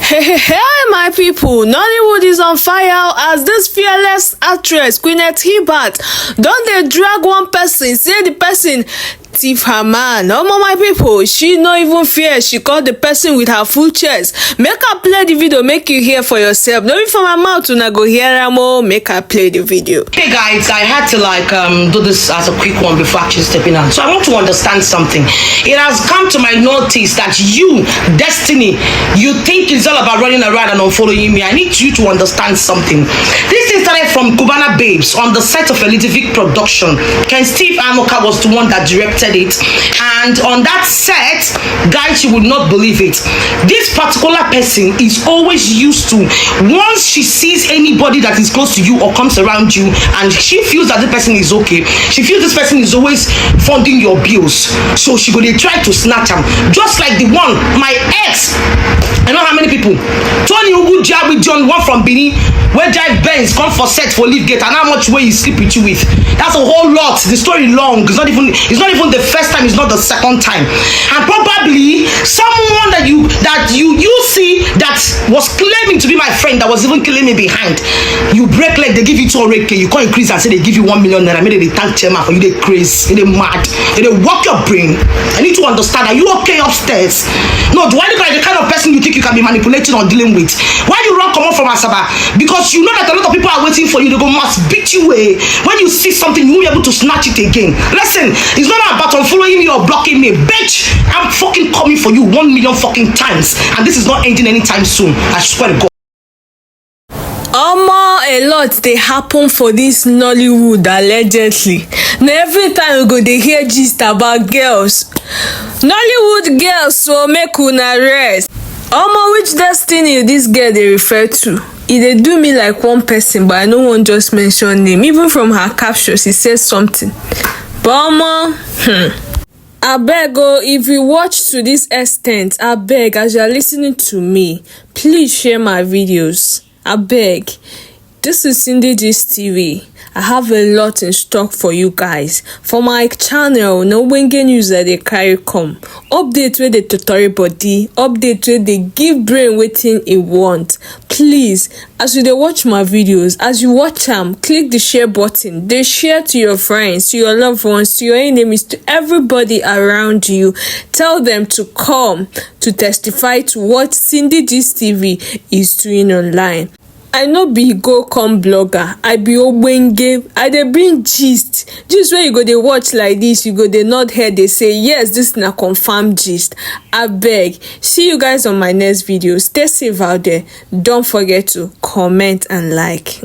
Hey my people, Nollywood is on fire as this fearless actress Queeneth Hirbert don dey drag one person, say the person thief her man. My people, she no even fear. She called the person with her full chest. Make her play the video, make you hear for yourself. No be from my mouth una go hear am. Make her play the video. Hey guys, I had to do this as a quick one before actually stepping out. So I want to understand something. It has come to my notice that you, Destiny, you think it's all about running around and unfollowing me. I need you to understand something. This thing started from Cubana Babes on the set of a Elitivic production. Ken Steve Amoka was the one that directed it, and on that set, guys, you would not believe it, this particular person is always used to, once she sees anybody that is close to you or comes around you and she feels that the person is okay, she feels this person is always funding your bills, so she go dey try to snatch him. Just like the one, my ex, I know how many people, Tony Uche with John, one from Benin, where drive Benz come for set for leave gate, and how much way he sleep with you with. That's a whole lot. The story long. It's not even the first time, it's not the second time. And probably someone that you see that was claiming to be my friend, that was even killing me behind. You break leg, they give you 200K, you can't increase and say they give you 1 million naira. Maybe they thank chairman for you, they crazy, they mad, they walk your brain. I need to understand, are you okay upstairs? No, do I look like the kind of person you think you can be manipulating or dealing with? Why you run come out from Asaba? Because you know that a lot of people are waiting for you. They go must beat you away. When you see something, you won't be able to snatch it again. Listen, it's not about unfollowing me or blocking me. Bitch, I'm fucking coming for you 1 million fucking times, and this is not ending anytime soon. I swear to God. A lot they happen for this Nollywood allegedly. Now every time we go they hear gist about girls. Nollywood girls, so make una rest. Which Destiny this girl they refer to? They do me like one person, but I no one just mention name. Even from her caption, she says something. But abeg, if you watch to this extent, abeg, as you are listening to me, please share my videos. Abeg. This is Cindy Gist TV. I have a lot in stock for you guys. For my channel, no wenge news that they carry come. Update where the tutorial body, update where they give brain waiting it want. Please, as you watch my videos, as you watch them, click the share button. They share to your friends, to your loved ones, to your enemies, to everybody around you. Tell them to come to testify to what Cindy Gist TV is doing online. I no be go come blogger, I be obenge. I dey bring gist where you go dey watch like this, you go dey nod head, they say yes, this na confirmed gist. Abeg, see you guys on my next video. Stay safe out there. Don't forget to comment and like.